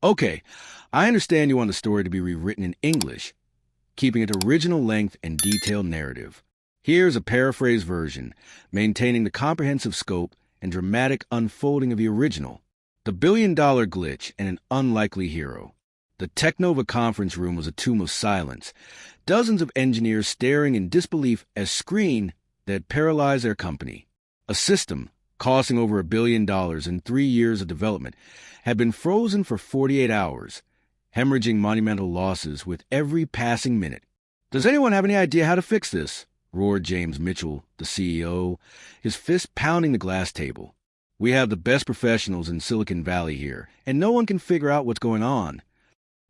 Okay, I understand you want the story to be rewritten in English, keeping it original length and detailed narrative. Here's a paraphrased version, maintaining the comprehensive scope and dramatic unfolding of the original. The billion-dollar glitch and an unlikely hero. The Technova conference room was a tomb of silence, dozens of engineers staring in disbelief as screen that paralyzed their company. A system, costing over $1 billion in 3 years of development, had been frozen for 48 hours, hemorrhaging monumental losses with every passing minute. "Does anyone have any idea how to fix this?" roared James Mitchell, the CEO, his fist pounding the glass table. "We have the best professionals in Silicon Valley here, and no one can figure out what's going on."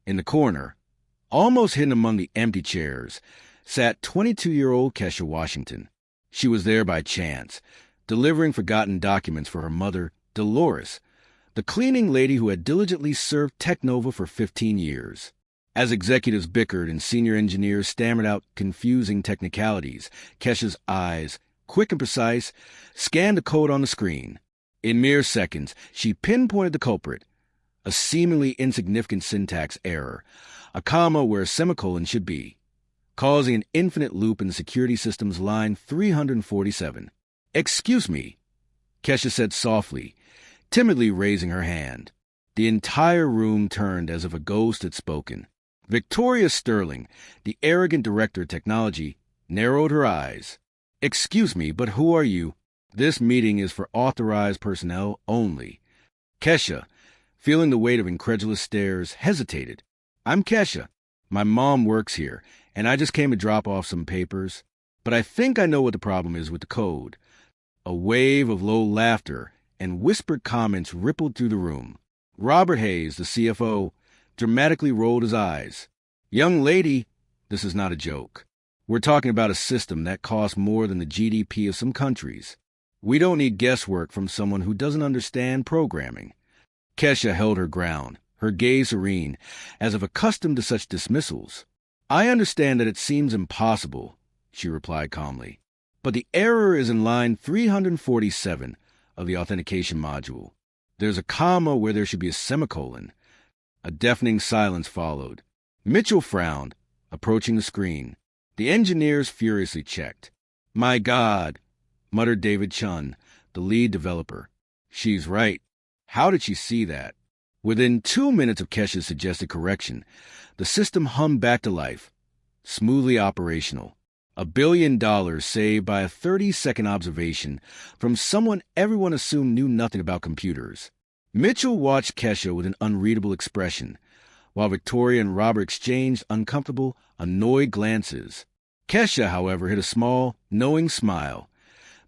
In the corner, almost hidden among the empty chairs, sat 22-year-old Kesha Washington. She was there by chance, delivering forgotten documents for her mother, Dolores, the cleaning lady who had diligently served Technova for 15 years. As executives bickered and senior engineers stammered out confusing technicalities, Kesha's eyes, quick and precise, scanned the code on the screen. In mere seconds, she pinpointed the culprit, a seemingly insignificant syntax error, a comma where a semicolon should be, causing an infinite loop in the security system's line 347. "Excuse me," Kesha said softly, timidly raising her hand. The entire room turned as if a ghost had spoken. Victoria Sterling, the arrogant director of technology, narrowed her eyes. "Excuse me, but who are you? This meeting is for authorized personnel only." Kesha, feeling the weight of incredulous stares, hesitated. "I'm Kesha. My mom works here, and I just came to drop off some papers. But I think I know what the problem is with the code." A wave of low laughter and whispered comments rippled through the room. Robert Hayes, the CFO, dramatically rolled his eyes. "Young lady, this is not a joke. We're talking about a system that costs more than the GDP of some countries. We don't need guesswork from someone who doesn't understand programming." Kesha held her ground, her gaze serene, as if accustomed to such dismissals. "I understand that it seems impossible," she replied calmly. "But the error is in line 347 of the authentication module. There's a comma where there should be a semicolon." A deafening silence followed. Mitchell frowned, approaching the screen. The engineers furiously checked. "My God," muttered David Chun, the lead developer. "She's right. How did she see that?" Within 2 minutes of Kesha's suggested correction, the system hummed back to life, smoothly operational. $1 billion saved by a 30-second observation from someone everyone assumed knew nothing about computers. Mitchell watched Kesha with an unreadable expression, while Victoria and Robert exchanged uncomfortable, annoyed glances. Kesha, however, hid a small, knowing smile.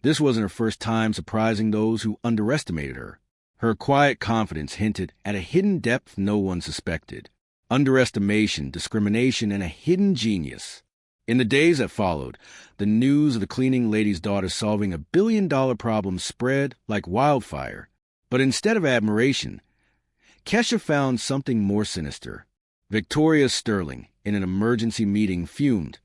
This wasn't her first time surprising those who underestimated her. Her quiet confidence hinted at a hidden depth no one suspected. Underestimation, discrimination, and a hidden genius. In the days that followed, the news of the cleaning lady's daughter solving $1 billion problem spread like wildfire. But instead of admiration, Kesha found something more sinister. Victoria Sterling, in an emergency meeting, fumed.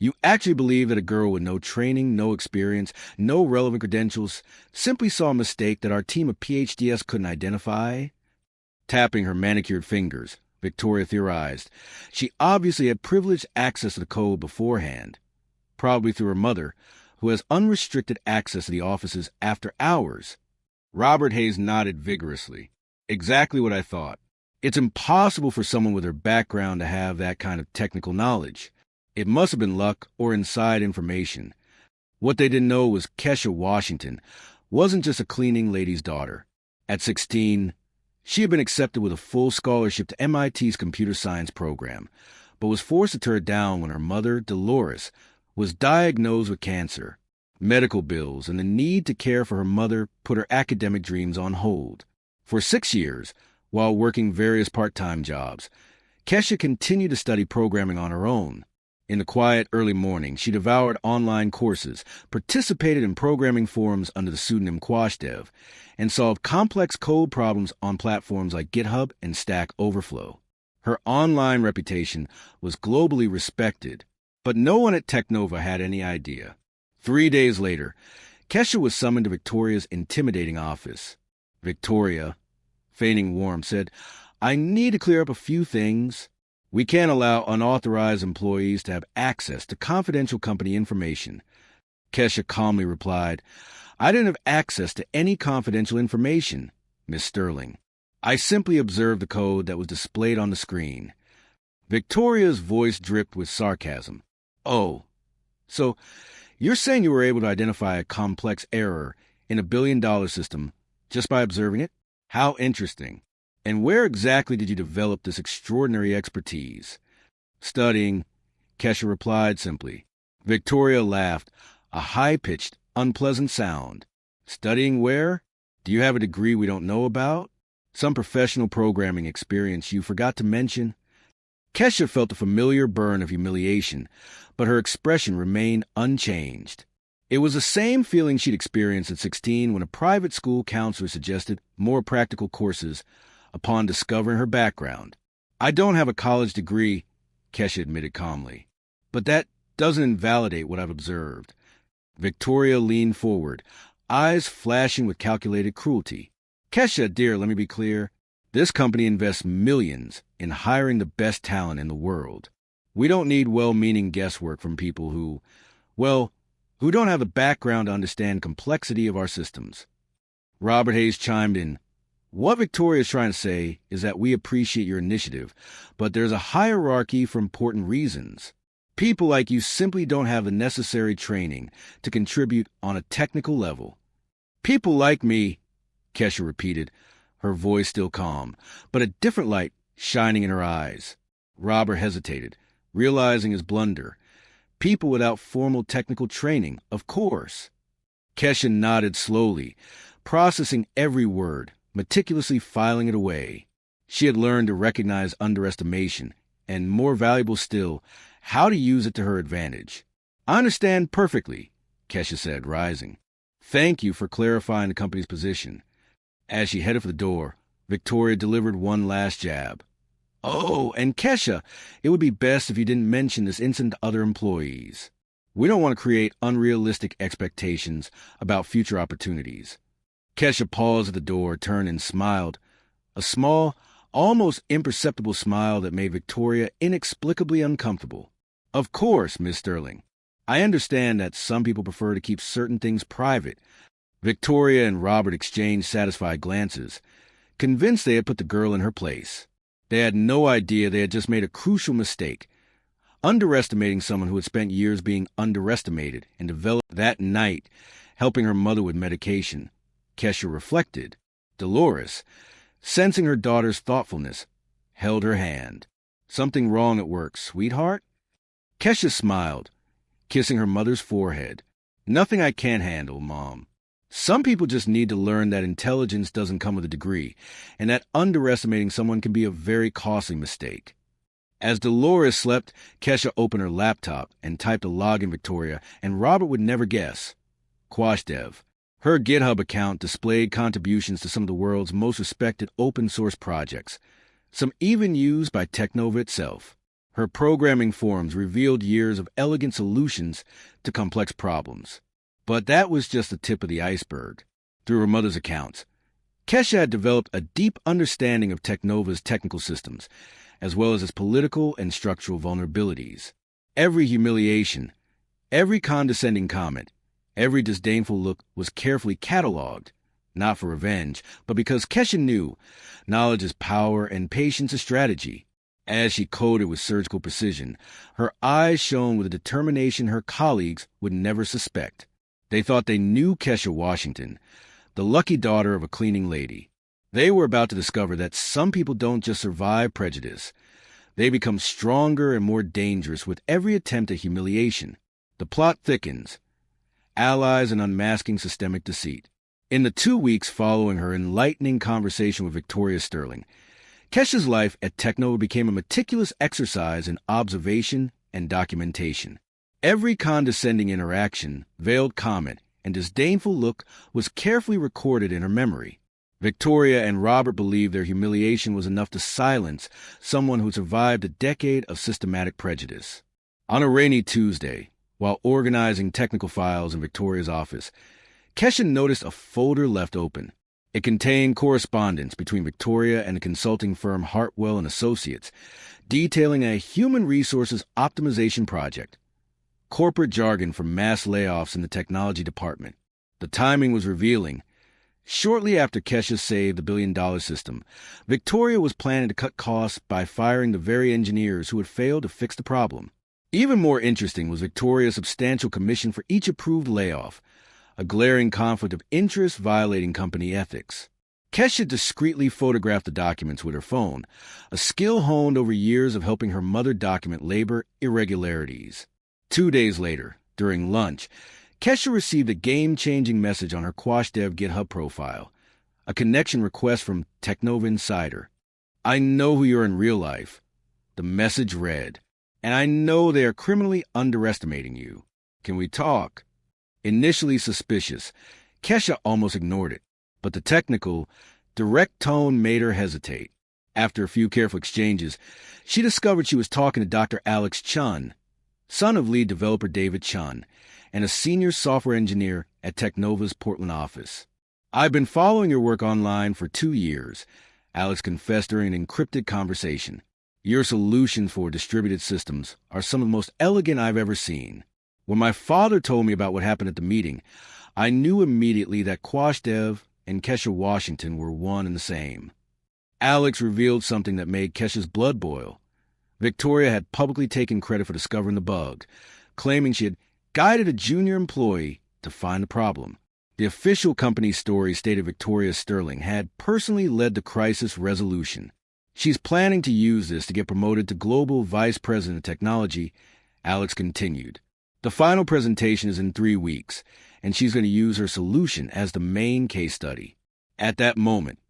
"You actually believe that a girl with no training, no experience, no relevant credentials simply saw a mistake that our team of PhDs couldn't identify?" Tapping her manicured fingers, Victoria theorized, she obviously had privileged access to the code beforehand, probably through her mother, who has unrestricted access to the offices after hours. Robert Hayes nodded vigorously. "Exactly what I thought. It's impossible for someone with her background to have that kind of technical knowledge. It must have been luck or inside information. What they didn't know was Kesha Washington wasn't just a cleaning lady's daughter. At 16, she had been accepted with a full scholarship to MIT's computer science program, but was forced to turn it down when her mother, Dolores, was diagnosed with cancer. Medical bills and the need to care for her mother put her academic dreams on hold. For 6 years, while working various part-time jobs, Kesha continued to study programming on her own. In the quiet early morning, she devoured online courses, participated in programming forums under the pseudonym QuashDev, and solved complex code problems on platforms like GitHub and Stack Overflow. Her online reputation was globally respected, but no one at Technova had any idea. 3 days later, Kesha was summoned to Victoria's intimidating office. Victoria, feigning warmth, said, I need to clear up a few things. We can't allow unauthorized employees to have access to confidential company information. Kesha calmly replied, I didn't have access to any confidential information, Miss Sterling. I simply observed the code that was displayed on the screen. Victoria's voice dripped with sarcasm. Oh, so you're saying you were able to identify a complex error in a billion-dollar system just by observing it? How interesting. And where exactly did you develop this extraordinary expertise? Studying, Kesha replied simply. Victoria laughed, a high-pitched, unpleasant sound. Studying where? Do you have a degree we don't know about? Some professional programming experience you forgot to mention? Kesha felt a familiar burn of humiliation, but her expression remained unchanged. It was the same feeling she'd experienced at 16 when a private school counselor suggested more practical courses upon discovering her background. I don't have a college degree, Kesha admitted calmly, but that doesn't invalidate what I've observed. Victoria leaned forward, eyes flashing with calculated cruelty. Kesha, dear, let me be clear. This company invests millions in hiring the best talent in the world. We don't need well-meaning guesswork from people who don't have the background to understand complexity of our systems. Robert Hayes chimed in. What Victoria is trying to say is that we appreciate your initiative, but there's a hierarchy for important reasons. People like you simply don't have the necessary training to contribute on a technical level. People like me, Kesha repeated, her voice still calm, but a different light shining in her eyes. Robert hesitated, realizing his blunder. People without formal technical training, of course. Kesha nodded slowly, processing every word, meticulously filing it away. She had learned to recognize underestimation, and more valuable still, how to use it to her advantage. I understand perfectly, Kesha said, rising. Thank you for clarifying the company's position. As she headed for the door, Victoria delivered one last jab. Oh, and Kesha, it would be best if you didn't mention this incident to other employees. We don't want to create unrealistic expectations about future opportunities. Kesha paused at the door, turned and smiled, a small, almost imperceptible smile that made Victoria inexplicably uncomfortable. Of course, Miss Sterling. I understand that some people prefer to keep certain things private. Victoria and Robert exchanged satisfied glances, convinced they had put the girl in her place. They had no idea they had just made a crucial mistake, underestimating someone who had spent years being underestimated and developed that night, helping her mother with medication. Kesha reflected. Dolores, sensing her daughter's thoughtfulness, held her hand. Something wrong at work, sweetheart? Kesha smiled, kissing her mother's forehead. Nothing I can't handle, Mom. Some people just need to learn that intelligence doesn't come with a degree, and that underestimating someone can be a very costly mistake. As Dolores slept, Kesha opened her laptop and typed a login Victoria, and Robert would never guess. QuashDev. Her GitHub account displayed contributions to some of the world's most respected open-source projects, some even used by Technova itself. Her programming forums revealed years of elegant solutions to complex problems. But that was just the tip of the iceberg. Through her mother's accounts, Kesha had developed a deep understanding of Technova's technical systems, as well as its political and structural vulnerabilities. Every humiliation, every condescending comment, every disdainful look was carefully cataloged, not for revenge, but because Kesha knew knowledge is power and patience is strategy. As she coded with surgical precision, her eyes shone with a determination her colleagues would never suspect. They thought they knew Kesha Washington, the lucky daughter of a cleaning lady. They were about to discover that some people don't just survive prejudice. They become stronger and more dangerous with every attempt at humiliation. The plot thickens. Allies in unmasking systemic deceit. In the 2 weeks following her enlightening conversation with Victoria Sterling, Kesha's life at Technova became a meticulous exercise in observation and documentation. Every condescending interaction, veiled comment, and disdainful look was carefully recorded in her memory. Victoria and Robert believed their humiliation was enough to silence someone who survived a decade of systematic prejudice. On a rainy Tuesday, while organizing technical files in Victoria's office, Kesha noticed a folder left open. It contained correspondence between Victoria and the consulting firm Hartwell and Associates, detailing a human resources optimization project. Corporate jargon for mass layoffs in the technology department. The timing was revealing. Shortly after Kesha saved the billion-dollar system, Victoria was planning to cut costs by firing the very engineers who had failed to fix the problem. Even more interesting was Victoria's substantial commission for each approved layoff, a glaring conflict of interest violating company ethics. Kesha discreetly photographed the documents with her phone, a skill honed over years of helping her mother document labor irregularities. 2 days later, during lunch, Kesha received a game-changing message on her QuashDev GitHub profile, a connection request from Technova Insider. "I know who you are in real life," the message read, "and I know they are criminally underestimating you. Can we talk?" Initially suspicious, Kesha almost ignored it, but the technical, direct tone made her hesitate. After a few careful exchanges, she discovered she was talking to Dr. Alex Chun, son of lead developer David Chun, and a senior software engineer at Technova's Portland office. "I've been following your work online for 2 years," Alex confessed during an encrypted conversation. "Your solutions for distributed systems are some of the most elegant I've ever seen. When my father told me about what happened at the meeting, I knew immediately that QuashDev and Kesha Washington were one and the same." Alex revealed something that made Kesha's blood boil. Victoria had publicly taken credit for discovering the bug, claiming she had guided a junior employee to find the problem. The official company story stated Victoria Sterling had personally led the crisis resolution. She's planning to use this to get promoted to Global Vice President of Technology, Alex continued. The final presentation is in 3 weeks, and she's going to use her solution as the main case study. At that moment,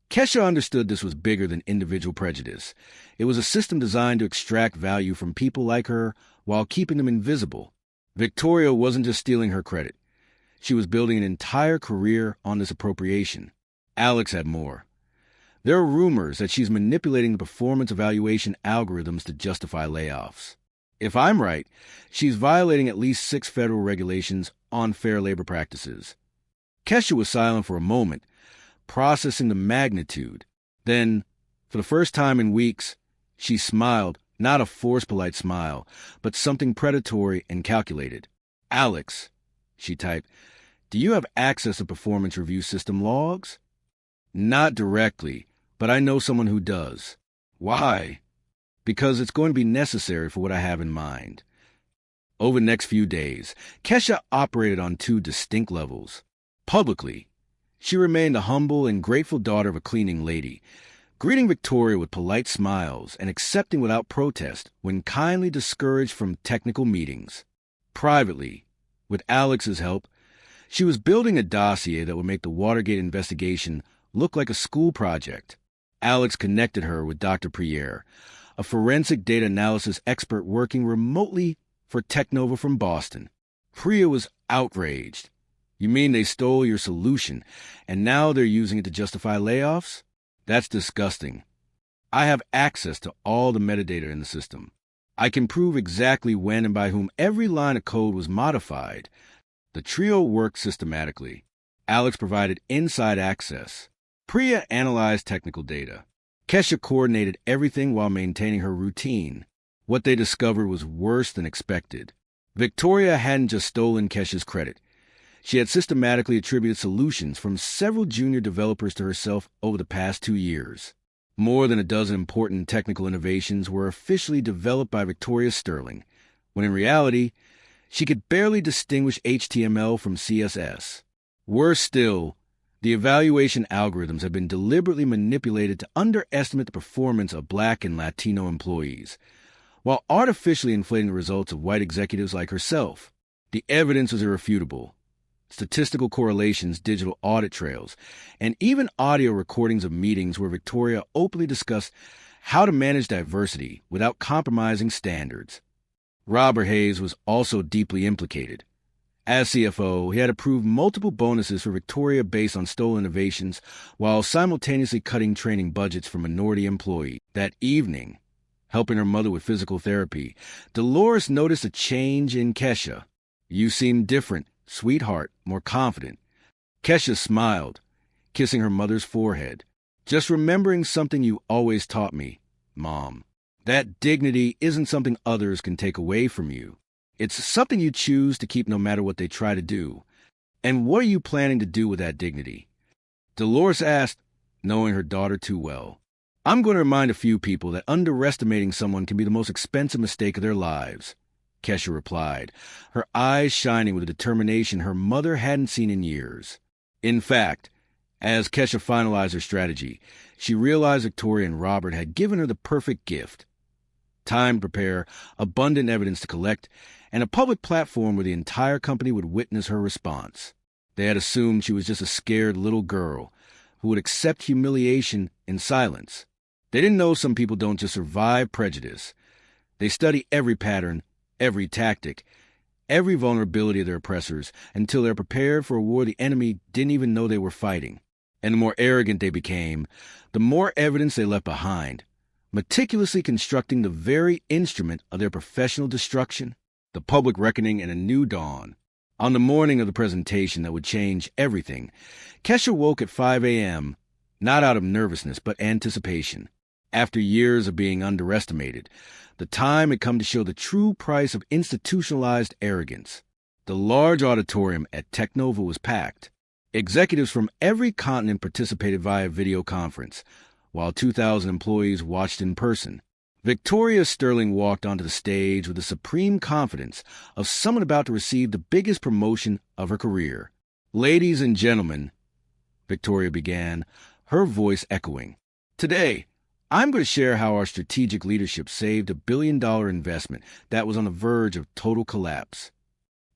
Kesha understood this was bigger than individual prejudice. It was a system designed to extract value from people like her while keeping them invisible. Victoria wasn't just stealing her credit. She was building an entire career on this appropriation. Alex had more. There are rumors that she's manipulating the performance evaluation algorithms to justify layoffs. If I'm right, she's violating at least 6 federal regulations on fair labor practices. Kesha was silent for a moment, processing the magnitude. Then, for the first time in weeks, she smiled, not a forced polite smile, but something predatory and calculated. "Alex," she typed, "do you have access to performance review system logs?" "Not directly, but I know someone who does." "Why?" "Because it's going to be necessary for what I have in mind." Over the next few days, Kesha operated on 2 distinct levels. Publicly, she remained the humble and grateful daughter of a cleaning lady, greeting Victoria with polite smiles and accepting without protest when kindly discouraged from technical meetings. Privately, with Alex's help, she was building a dossier that would make the Watergate investigation look like a school project. Alex connected her with Dr. Priere, a forensic data analysis expert working remotely for Technova from Boston. Priya was outraged. "You mean they stole your solution, and now they're using it to justify layoffs? That's disgusting. I have access to all the metadata in the system. I can prove exactly when and by whom every line of code was modified." The trio worked systematically. Alex provided inside access. Priya analyzed technical data. Kesha coordinated everything while maintaining her routine. What they discovered was worse than expected. Victoria hadn't just stolen Kesha's credit. She had systematically attributed solutions from several junior developers to herself over the past 2 years. More than a dozen important technical innovations were officially developed by Victoria Sterling, when in reality, she could barely distinguish HTML from CSS. Worse still, the evaluation algorithms have been deliberately manipulated to underestimate the performance of Black and Latino employees, while artificially inflating the results of white executives like herself. The evidence was irrefutable. Statistical correlations, digital audit trails, and even audio recordings of meetings where Victoria openly discussed how to manage diversity without compromising standards. Robert Hayes was also deeply implicated. As CFO, he had approved multiple bonuses for Victoria based on stolen innovations while simultaneously cutting training budgets for minority employees. That evening, helping her mother with physical therapy, Dolores noticed a change in Kesha. "You seem different, sweetheart, more confident." Kesha smiled, kissing her mother's forehead. Just remembering something you always taught me, Mom. That dignity isn't something others can take away from you. It's something you choose to keep no matter what they try to do. And what are you planning to do with that dignity? Dolores asked, knowing her daughter too well. I'm going to remind a few people that underestimating someone can be the most expensive mistake of their lives, Kesha replied, her eyes shining with a determination her mother hadn't seen in years. In fact, as Kesha finalized her strategy, she realized Victoria and Robert had given her the perfect gift: time to prepare, abundant evidence to collect, and a public platform where the entire company would witness her response. They had assumed she was just a scared little girl who would accept humiliation in silence. They didn't know some people don't just survive prejudice. They study every pattern, every tactic, every vulnerability of their oppressors until they're prepared for a war the enemy didn't even know they were fighting. And the more arrogant they became, the more evidence they left behind, meticulously constructing the very instrument of their professional destruction, the public reckoning and a new dawn. On the morning of the presentation that would change everything, Kesha woke at 5 a.m., not out of nervousness but anticipation. After years of being underestimated, the time had come to show the true price of institutionalized arrogance. The large auditorium at Technova was packed. Executives from every continent participated via video conference, while 2,000 employees watched in person. Victoria Sterling walked onto the stage with the supreme confidence of someone about to receive the biggest promotion of her career. "Ladies and gentlemen," Victoria began, her voice echoing, "today, I'm going to share how our strategic leadership saved a billion-dollar investment that was on the verge of total collapse."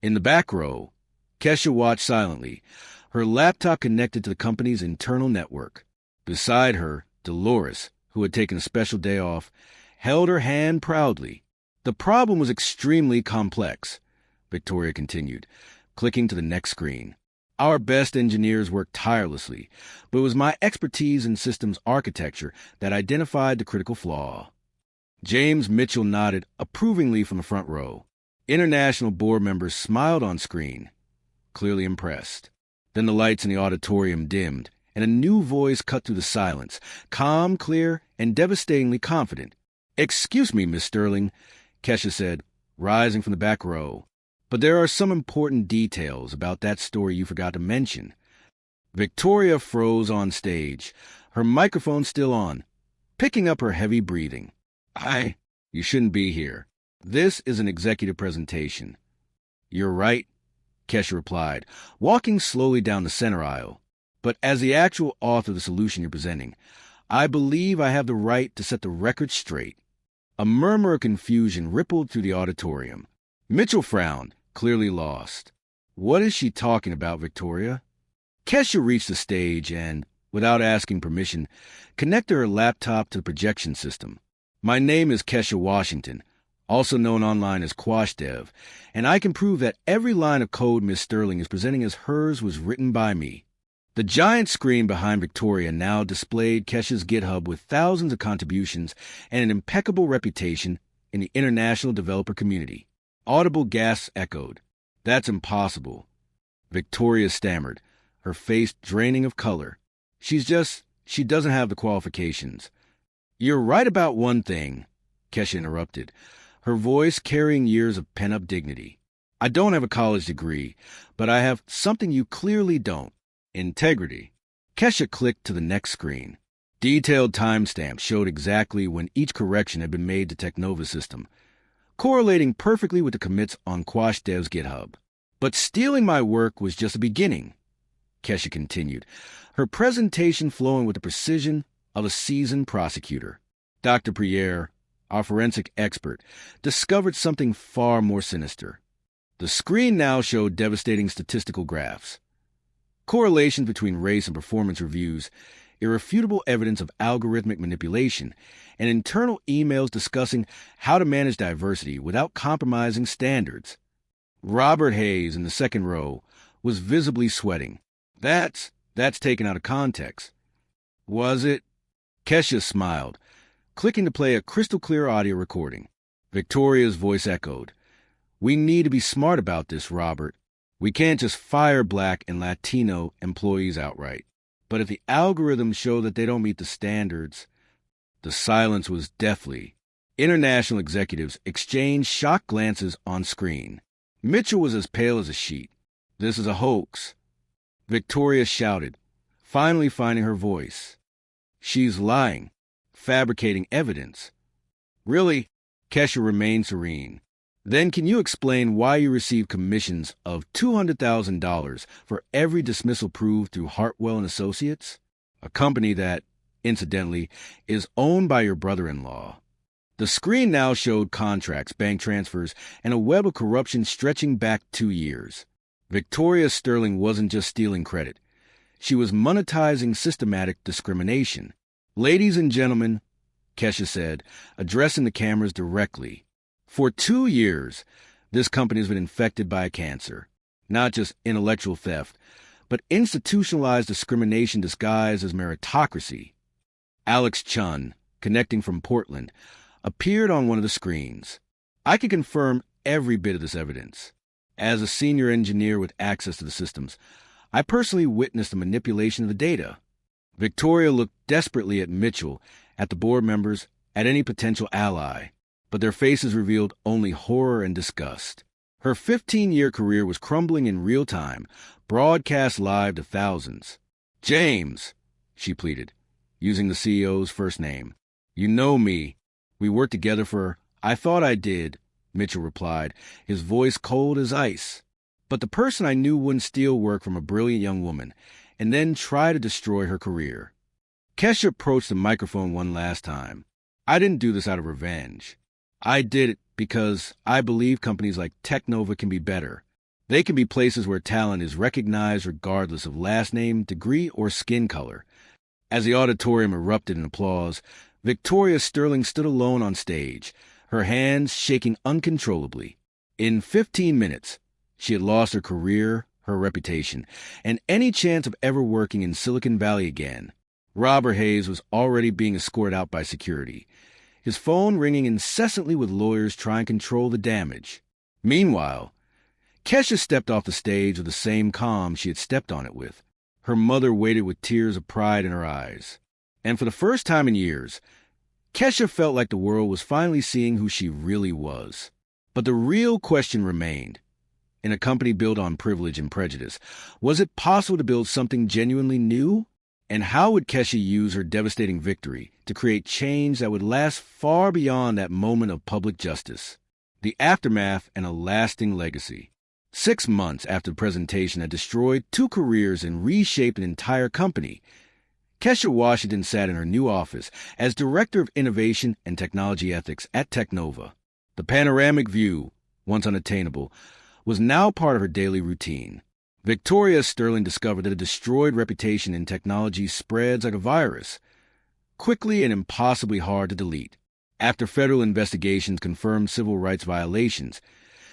In the back row, Kesha watched silently, her laptop connected to the company's internal network. Beside her, Dolores, who had taken a special day off, held her hand proudly. "The problem was extremely complex," Victoria continued, clicking to the next screen. "Our best engineers worked tirelessly, but it was my expertise in systems architecture that identified the critical flaw." James Mitchell nodded approvingly from the front row. International board members smiled on screen, clearly impressed. Then the lights in the auditorium dimmed, and a new voice cut through the silence, calm, clear, and devastatingly confident. "Excuse me, Miss Sterling," Kesha said, rising from the back row, "but there are some important details about that story you forgot to mention." Victoria froze on stage, her microphone still on, picking up her heavy breathing. You shouldn't be here. This is an executive presentation." "You're right," Kesha replied, walking slowly down the center aisle. "But as the actual author of the solution you're presenting, I believe I have the right to set the record straight." A murmur of confusion rippled through the auditorium. Mitchell frowned, clearly lost. "What is she talking about, Victoria?" Kesha reached the stage and, without asking permission, connected her laptop to the projection system. "My name is Kesha Washington, also known online as QuashDev, and I can prove that every line of code Miss Sterling is presenting as hers was written by me." The giant screen behind Victoria now displayed Kesha's GitHub with thousands of contributions and an impeccable reputation in the international developer community. Audible gasps echoed. "That's impossible," Victoria stammered, her face draining of color. She doesn't have the qualifications." "You're right about one thing," Kesha interrupted, her voice carrying years of pent-up dignity. "I don't have a college degree, but I have something you clearly don't: integrity." Kesha clicked to the next screen. Detailed timestamps showed exactly when each correction had been made to Technova's system, correlating perfectly with the commits on QuashDev's GitHub. "But stealing my work was just the beginning," Kesha continued, her presentation flowing with the precision of a seasoned prosecutor. "Dr. Pierre, our forensic expert, discovered something far more sinister." The screen now showed devastating statistical graphs. Correlations between race and performance reviews, irrefutable evidence of algorithmic manipulation, and internal emails discussing how to manage diversity without compromising standards. Robert Hayes, in the second row, was visibly sweating. That's taken out of context." "Was it?" Kesha smiled, clicking to play a crystal-clear audio recording. Victoria's voice echoed. "We need to be smart about this, Robert. We can't just fire Black and Latino employees outright." But if the algorithms show that they don't meet the standards, the silence was deathly. International executives exchanged shocked glances on screen. Mitchell was as pale as a sheet. "This is a hoax," Victoria shouted, finally finding her voice. "She's lying, fabricating evidence." "Really?" Kesha remained serene. "Then can you explain why you received commissions of $200,000 for every dismissal proved through Hartwell and Associates, a company that, incidentally, is owned by your brother-in-law?" The screen now showed contracts, bank transfers, and a web of corruption stretching back 2 years. Victoria Sterling wasn't just stealing credit. She was monetizing systematic discrimination. "Ladies and gentlemen," Kesha said, addressing the cameras directly, "for 2 years, this company has been infected by a cancer. Not just intellectual theft, but institutionalized discrimination disguised as meritocracy." Alex Chun, connecting from Portland, appeared on one of the screens. "I can confirm every bit of this evidence. As a senior engineer with access to the systems, I personally witnessed the manipulation of the data." Victoria looked desperately at Mitchell, at the board members, at any potential ally, but their faces revealed only horror and disgust. Her 15-year career was crumbling in real time, broadcast live to thousands. "James," she pleaded, using the CEO's first name. "You know me. We worked together for—" "I thought I did," Mitchell replied, his voice cold as ice. "But the person I knew wouldn't steal work from a brilliant young woman and then try to destroy her career." Kesha approached the microphone one last time. "I didn't do this out of revenge. I did it because I believe companies like Technova can be better. They can be places where talent is recognized regardless of last name, degree, or skin color." As the auditorium erupted in applause, Victoria Sterling stood alone on stage, her hands shaking uncontrollably. In 15 minutes, she had lost her career, her reputation, and any chance of ever working in Silicon Valley again. Robert Hayes was already being escorted out by security, his phone ringing incessantly with lawyers trying to control the damage. Meanwhile, Kesha stepped off the stage with the same calm she had stepped on it with. Her mother waited with tears of pride in her eyes. And for the first time in years, Kesha felt like the world was finally seeing who she really was. But the real question remained. In a company built on privilege and prejudice, was it possible to build something genuinely new? And how would Kesha use her devastating victory to create change that would last far beyond that moment of public justice? The aftermath and a lasting legacy. 6 months after the presentation had destroyed 2 careers and reshaped an entire company, Kesha Washington sat in her new office as Director of Innovation and Technology Ethics at Technova. The panoramic view, once unattainable, was now part of her daily routine. Victoria Sterling discovered that a destroyed reputation in technology spreads like a virus, quickly and impossibly hard to delete. After federal investigations confirmed civil rights violations,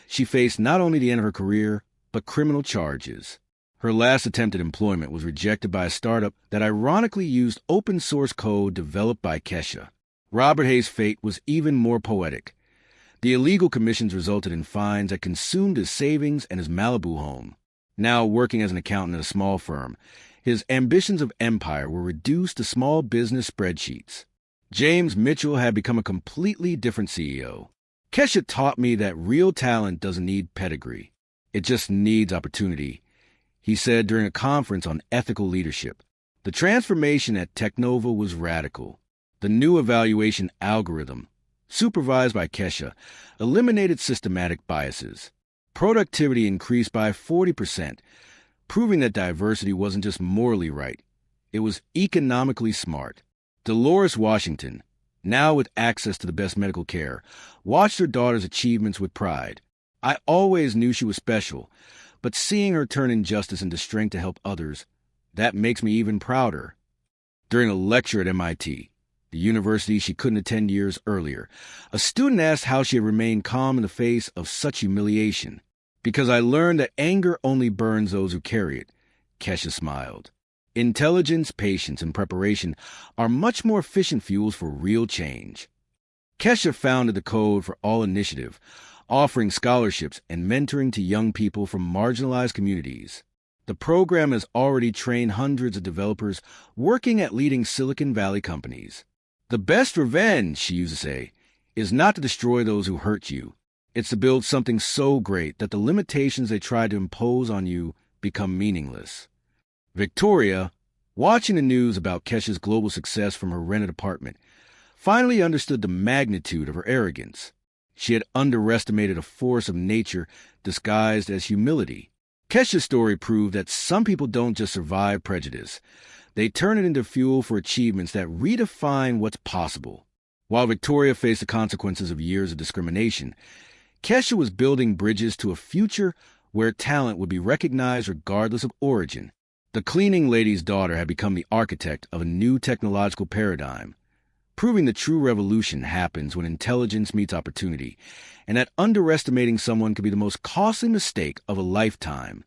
she faced not only the end of her career, but criminal charges. Her last attempt at employment was rejected by a startup that ironically used open-source code developed by Kesha. Robert Hayes' fate was even more poetic. The illegal commissions resulted in fines that consumed his savings and his Malibu home. Now working as an accountant at a small firm, his ambitions of empire were reduced to small business spreadsheets. James Mitchell had become a completely different CEO. "Kesha taught me that real talent doesn't need pedigree. It just needs opportunity," he said during a conference on ethical leadership. The transformation at Technova was radical. The new evaluation algorithm, supervised by Kesha, eliminated systematic biases. Productivity increased by 40%, proving that diversity wasn't just morally right, it was economically smart. Dolores Washington, now with access to the best medical care, watched her daughter's achievements with pride. "I always knew she was special, but seeing her turn injustice into strength to help others, that makes me even prouder." During a lecture at MIT, the university she couldn't attend years earlier, a student asked how she had remained calm in the face of such humiliation. "Because I learned that anger only burns those who carry it," Kesha smiled. Intelligence, patience, and preparation are much more efficient fuels for real change. Kesha founded the Code for All initiative, offering scholarships and mentoring to young people from marginalized communities. The program has already trained hundreds of developers working at leading Silicon Valley companies. The best revenge, she used to say, is not to destroy those who hurt you. It's to build something so great that the limitations they try to impose on you become meaningless. Victoria, watching the news about Kesha's global success from her rented apartment, finally understood the magnitude of her arrogance. She had underestimated a force of nature disguised as humility. Kesha's story proved that some people don't just survive prejudice. They turn it into fuel for achievements that redefine what's possible. While Victoria faced the consequences of years of discrimination, Kesha was building bridges to a future where talent would be recognized regardless of origin. The cleaning lady's daughter had become the architect of a new technological paradigm, proving the true revolution happens when intelligence meets opportunity, and that underestimating someone could be the most costly mistake of a lifetime.